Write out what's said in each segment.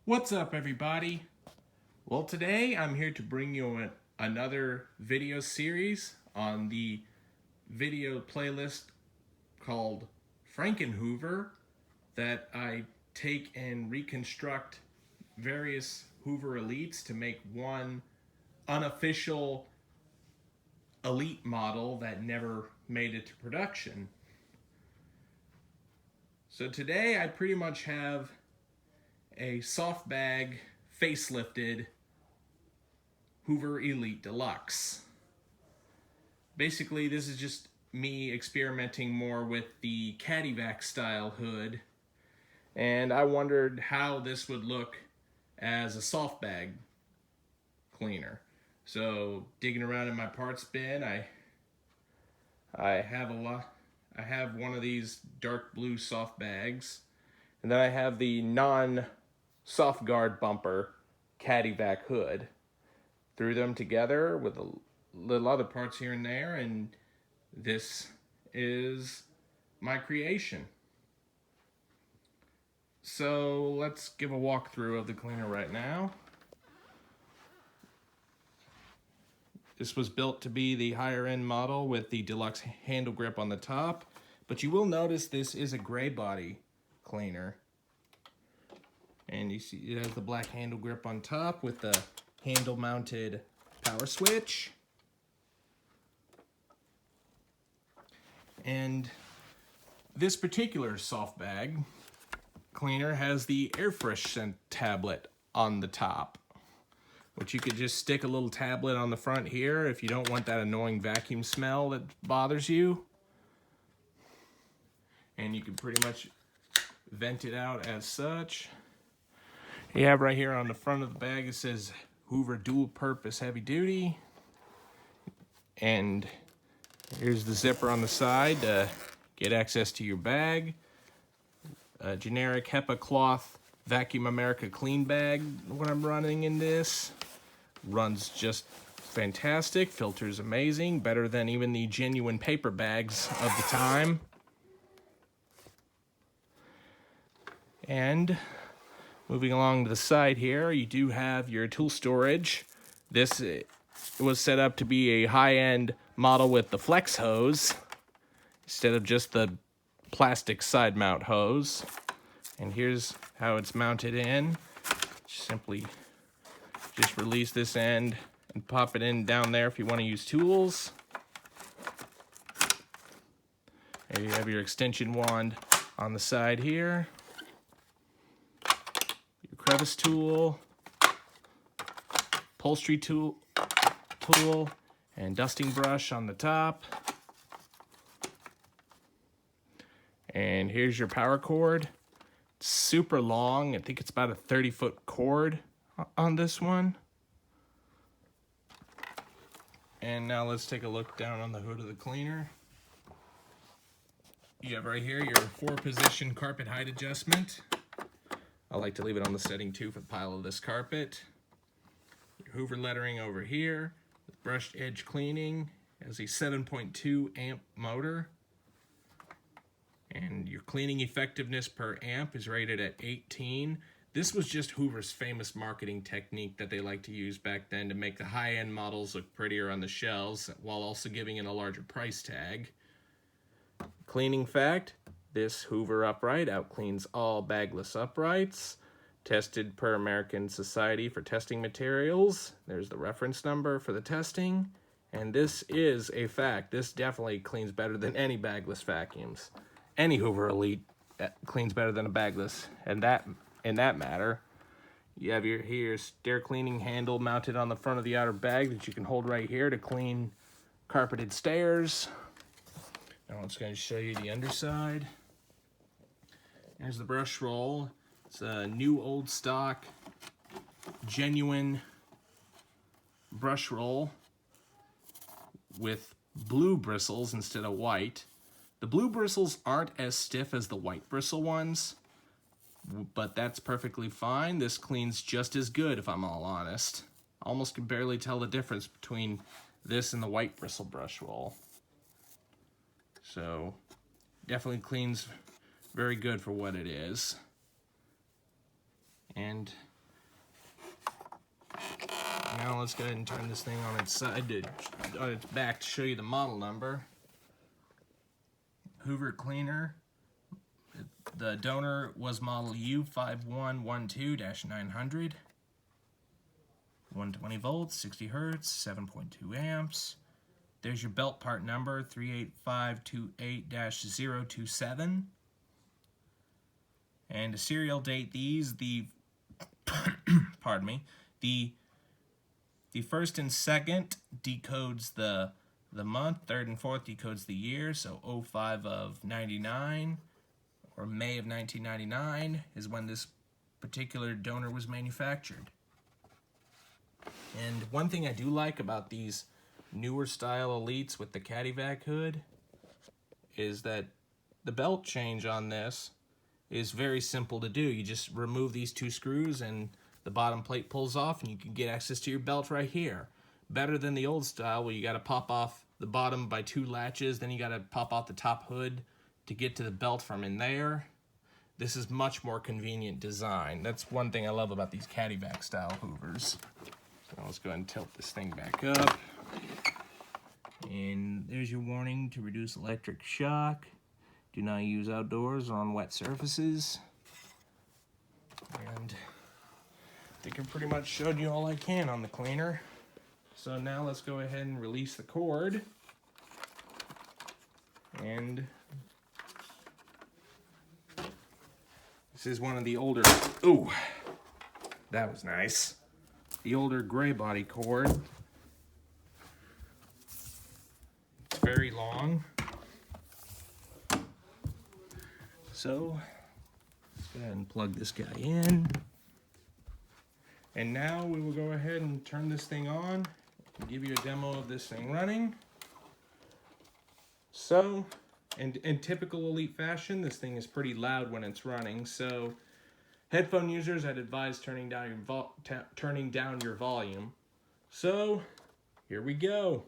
What's up, everybody? Well, today I'm here to bring you another video series on the video playlist called FrankenHoover that I take and reconstruct various Hoover elites to make one unofficial elite model that never made it to production. So today I pretty much have a soft bag facelifted Hoover Elite Deluxe. Basically, this is just me experimenting more with the Caddyvac style hood, and I wondered how this would look as a soft bag cleaner. So digging around in my parts bin, I have I have one of these dark blue soft bags, and then I have the non-soft guard bumper Caddyvac hood. Threw them together with a little other parts here and there, and this is my creation. So let's give a walkthrough of the cleaner right now. This was built to be the higher end model with the deluxe handle grip on the top, but you will notice this is a gray body cleaner. And you see it has the black handle grip on top with the handle mounted power switch. And this particular soft bag cleaner has the air fresh scent tablet on the top, which you could just stick a little tablet on the front here if you don't want that annoying vacuum smell that bothers you. And you can pretty much vent it out as such. You have right here on the front of the bag, it says Hoover Dual Purpose Heavy Duty. And here's the zipper on the side to get access to your bag. A generic HEPA cloth Vacuum America clean bag when I'm running in this. Runs just fantastic, filters amazing, better than even the genuine paper bags of the time. And moving along to the side here, you do have your tool storage. This was set up to be a high-end model with the flex hose instead of just the plastic side mount hose. And here's how it's mounted in. Simply just release this end and pop it in down there if you want to use tools. There you have your extension wand on the side here. Crevice tool, upholstery tool, and dusting brush on the top. And here's your power cord. It's super long. I think it's about a 30-foot cord on this one. And now let's take a look down on the hood of the cleaner. You have right here your 4-position carpet height adjustment. I like to leave it on the setting 2 for the pile of this carpet. Your Hoover lettering over here with brushed edge cleaning. Has a 7.2 amp motor. And your cleaning effectiveness per amp is rated at 18. This was just Hoover's famous marketing technique that they like to use back then to make the high-end models look prettier on the shelves while also giving it a larger price tag. Cleaning fact: this Hoover upright outcleans all bagless uprights. Tested per American Society for Testing Materials. There's the reference number for the testing. And this is a fact. This definitely cleans better than any bagless vacuums. Any Hoover Elite cleans better than a bagless. And in that matter, you have your stair cleaning handle mounted on the front of the outer bag that you can hold right here to clean carpeted stairs. Now I'm just going to show you the underside. Here's the brush roll. It's a new old stock, genuine brush roll with blue bristles instead of white. The blue bristles aren't as stiff as the white bristle ones, but that's perfectly fine. This cleans just as good, if I'm all honest. Almost can barely tell the difference between this and the white bristle brush roll. So definitely cleans very good for what it is. And Now let's go ahead and turn this thing on its side, on its back, to show you the model number. Hoover cleaner. The donor was model U5112-900. 120 volts, 60 hertz, 7.2 amps. There's your belt part number, 38528-027. And to serial date these, pardon me, the first and second decodes the month, third and fourth decodes the year, so 05 of 99 or May of 1999 is when this particular donor was manufactured. And one thing I do like about these newer style Elites with the Caddyvac hood is that the belt change on this is very simple to do. You just remove these two screws and the bottom plate pulls off and you can get access to your belt right here. Better than the old style where you got to pop off the bottom by two latches, then you got to pop off the top hood to get to the belt from in there. This is much more convenient design. That's one thing I love about these Caddyvac style Hoovers. So let's go ahead and tilt this thing back up. And there's your warning to reduce electric shock. Do not use outdoors or on wet surfaces. And I think I've pretty much showed you all I can on the cleaner. So now let's go ahead and release the cord. And this is one of the older, ooh, that was nice. The older gray body cord. It's very long. So, let's go ahead and plug this guy in. And now we will go ahead and turn this thing on and give you a demo of this thing running. So, in typical Elite fashion, this thing is pretty loud when it's running. So, headphone users, I'd advise turning down your volume. So, here we go.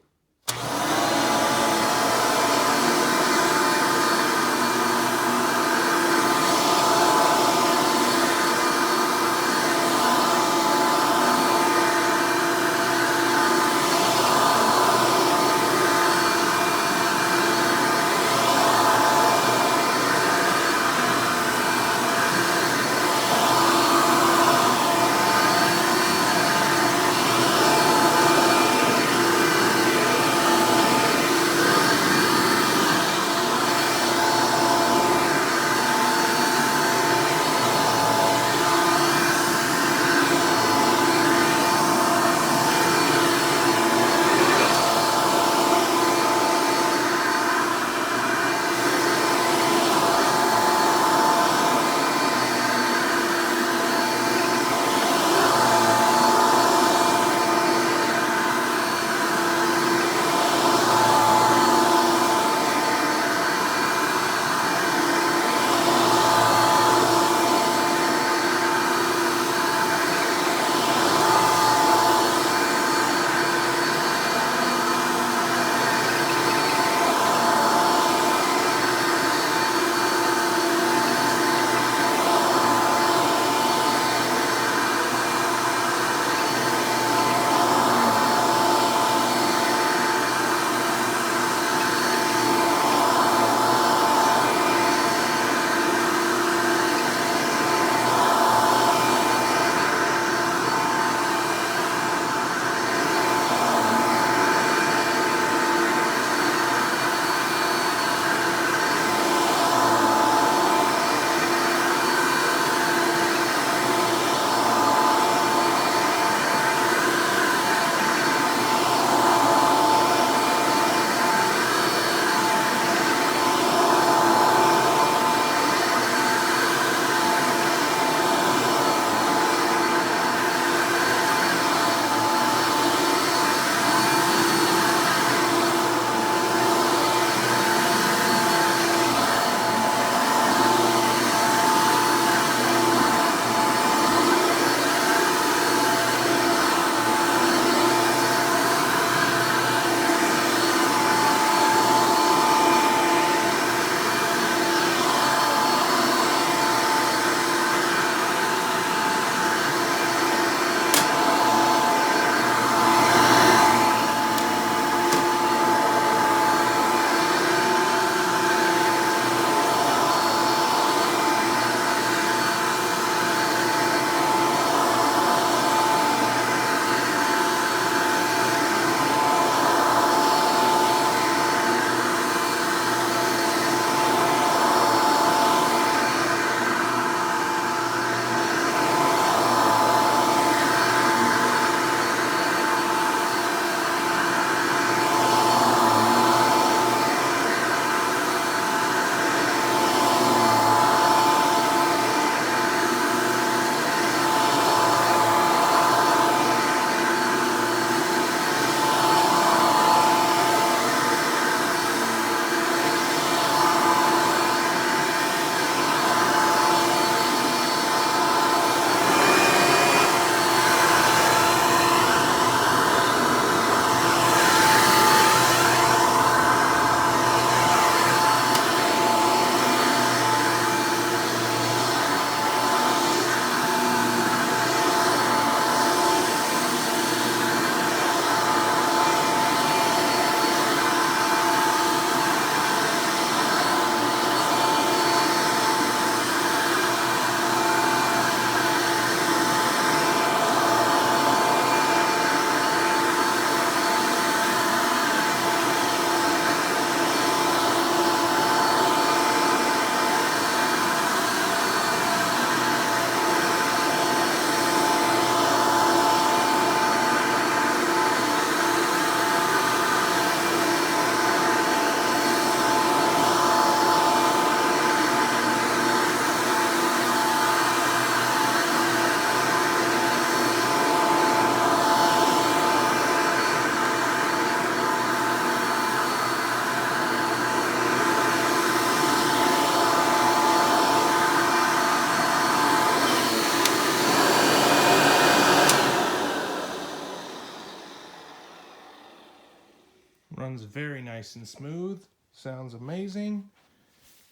sounds very nice and smooth. Sounds amazing.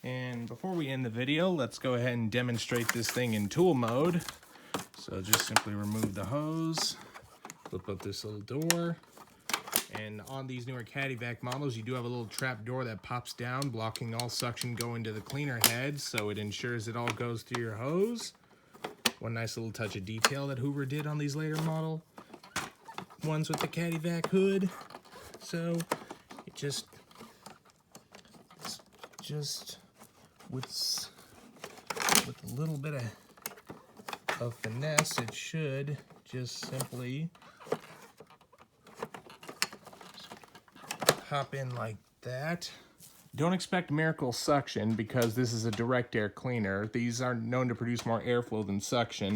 And before we end the video, let's go ahead and demonstrate this thing in tool mode. So just simply remove the hose, flip up this little door. And on these newer CaddyVac models, you do have a little trap door that pops down, blocking all suction going to the cleaner head, so it ensures it all goes through your hose. One nice little touch of detail that Hoover did on these later model ones with the CaddyVac hood. So it just with a little bit of finesse, it should just simply hop in like that. Don't expect miracle suction because this is a direct air cleaner. These are known to produce more airflow than suction.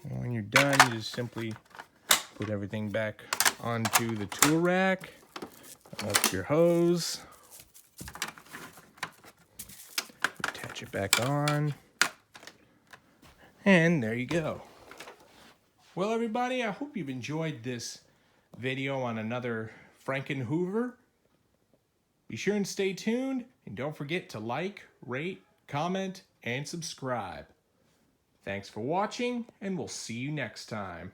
And when you're done, you just simply put everything back onto the tool rack, up your hose, attach it back on, and there you go. Well, everybody, I hope you've enjoyed this video on another FrankenHoover. Be sure and stay tuned, and don't forget to like, rate, comment, and subscribe. Thanks for watching, and we'll see you next time.